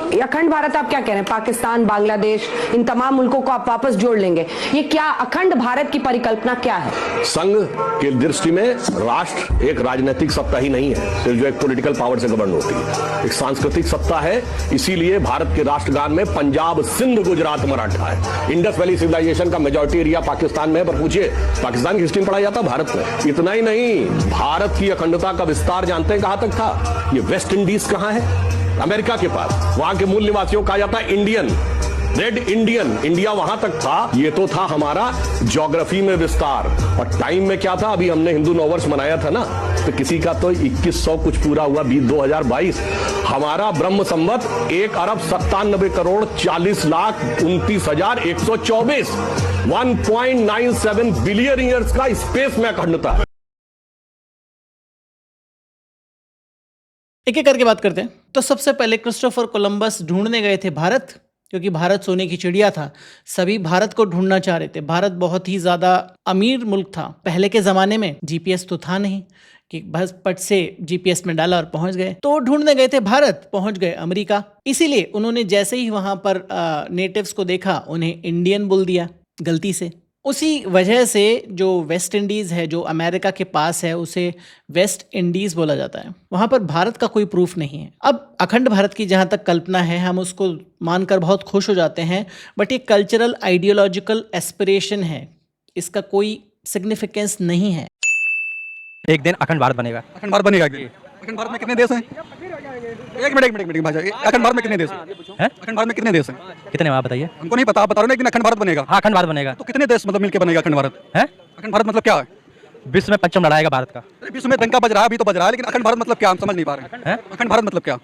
ये अखंड भारत आप क्या कह रहे हैं? पाकिस्तान, बांग्लादेश, इन तमाम मुल्कों को आप वापस जोड़ लेंगे, ये क्या अखंड भारत की परिकल्पना क्या है? संघ की दृष्टि में राष्ट्र एक राजनीतिक सत्ता ही नहीं है, फिर जो एक पॉलिटिकल पावर से गवर्न होती है, एक सांस्कृतिक सत्ता है। इसीलिए भारत के राष्ट्रगान में पंजाब, सिंध, गुजरात, मराठा है। इंडस वैली सिविलाइजेशन का मेजॉरिटी एरिया पाकिस्तान में है, पर पूछिए पाकिस्तान की हिस्ट्री में पढ़ा जाता भारत में। इतना ही नहीं, भारत की अखंडता का विस्तार जानते हैं कहां तक था? ये वेस्ट इंडीज कहां है? अमेरिका के पास। वहां के मूल निवासियों कहा जाता है इंडियन, रेड इंडियन। इंडिया वहां तक था। ये तो था हमारा ज्योग्राफी में विस्तार। और टाइम में क्या था? अभी हमने हिंदू नववर्ष मनाया था ना, तो किसी का तो 2100 कुछ पूरा हुआ 2022। हमारा ब्रह्म संवत 1,97,40,29,124 1.97 बिलियन ईयर्स का स्पेस में अखंडता है। एक एक करके बात करते हैं। तो सबसे पहले क्रिस्टोफर कोलंबस ढूंढने गए थे भारत, क्योंकि भारत सोने की चिड़िया था। सभी भारत को ढूंढना चाह रहे थे। भारत बहुत ही ज़्यादा अमीर मुल्क था। पहले के ज़माने में जीपीएस तो था नहीं कि बस पट से जीपीएस में डाला और पहुंच गए। तो ढूंढने गए थे भारत, पहुंच गए अमेरिका। इसीलिए उन्होंने जैसे ही वहां पर नेटिव्स को देखा, उन्हें इंडियन बोल दिया गलती से। उसी वजह से जो वेस्ट इंडीज़ है, जो अमेरिका के पास है, उसे वेस्ट इंडीज़ बोला जाता है। वहाँ पर भारत का कोई प्रूफ नहीं है। अब अखंड भारत की जहाँ तक कल्पना है, हम उसको मानकर बहुत खुश हो जाते हैं, बट ये कल्चरल आइडियोलॉजिकल एस्पिरेशन है, इसका कोई सिग्निफिकेंस नहीं है। एक दिन अखंड भारत बनेगा। अखंड भारत बनेगा। अखंड भारत में कितने देश हैं? एक मिनट भाई, अखंड भारत में कितने देश हैं? अखंड भारत में कितने देश हैं? कितने आप बताइए? हमको नहीं पता, आप बता रहे हो ना, एक दिन अखंड भारत बनेगा। हाँ, अखंड भारत बनेगा। तो कितने देश मतलब मिलके बनेगा अखंड भारत? है अखंड भारत मतलब क्या है? विश्व में पंचम लड़ाएगा भारत का। विश्व में डंका बज रहा है, अभी तो बज रहा है, लेकिन अखंड भारत मतलब क्या, हम समझ नहीं पा रहे हैं। अखंड भारत मतलब क्या?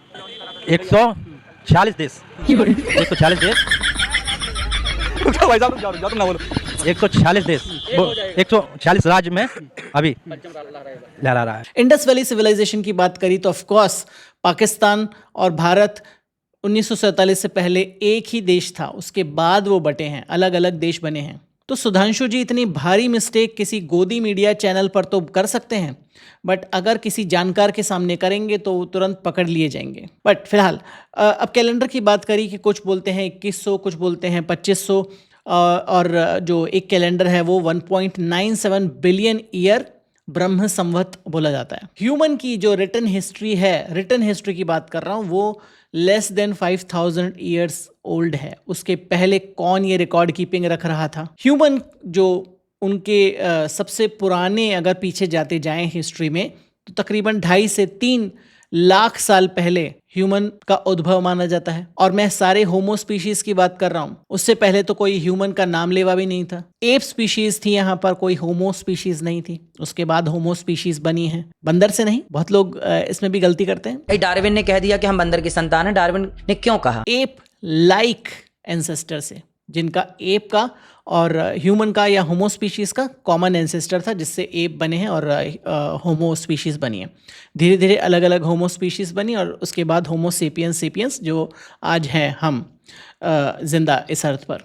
146 देश। 146 देश। भाई साहब तुम ना बोलो। 146 देश, 146 राज्य में अभी लहरा रहा है। इंडस वैली सिविलाइजेशन की बात करी तो ऑफ कोर्स पाकिस्तान और भारत 1947 से पहले एक ही देश था। उसके बाद वो बटे हैं, अलग अलग देश बने हैं। तो सुधांशु जी इतनी भारी मिस्टेक किसी गोदी मीडिया चैनल पर तो कर सकते हैं, बट अगर किसी जानकार के सामने करेंगे तो तुरंत पकड़ लिए जाएंगे। बट फिलहाल अब कैलेंडर की बात करी कि कुछ बोलते हैं 2100, कुछ बोलते हैं 2500, और जो एक कैलेंडर है वो 1.97 बिलियन ईयर ब्रह्म संवत बोला जाता है। ह्यूमन की जो रिटन हिस्ट्री है, रिटन हिस्ट्री की बात कर रहा हूँ, वो लेस देन 5000 ईयर्स ओल्ड है। उसके पहले कौन ये रिकॉर्ड कीपिंग रख रहा था? ह्यूमन जो उनके सबसे पुराने अगर पीछे जाते जाएं हिस्ट्री में, तो तकरीबन 2.5 से 3 लाख साल पहले ह्यूमन का उद्भव माना जाता है। और मैं सारे होमो स्पीशीज की बात कर रहा हूँ। उससे पहले तो कोई ह्यूमन का नाम लेवा भी नहीं था। एप स्पीशीज थी यहाँ पर, कोई होमो स्पीशीज नहीं थी। उसके बाद होमो स्पीशीज बनी है, बंदर से नहीं। बहुत लोग इसमें भी गलती करते हैं। डार्विन ने कह दिया कि हम बंदर की संतान है। डार्विन ने क्यों कहा? एप लाइक एंसेस्टर से, जिनका एप का और ह्यूमन का या होमो स्पीशीज़ का कॉमन एंसेस्टर था, जिससे एप बने हैं और होमो स्पीशीज़ बनी है। धीरे धीरे अलग अलग होमो स्पीशीज़ बनी और उसके बाद होमो सेपियंस जो आज हैं हम जिंदा इस अर्थ पर।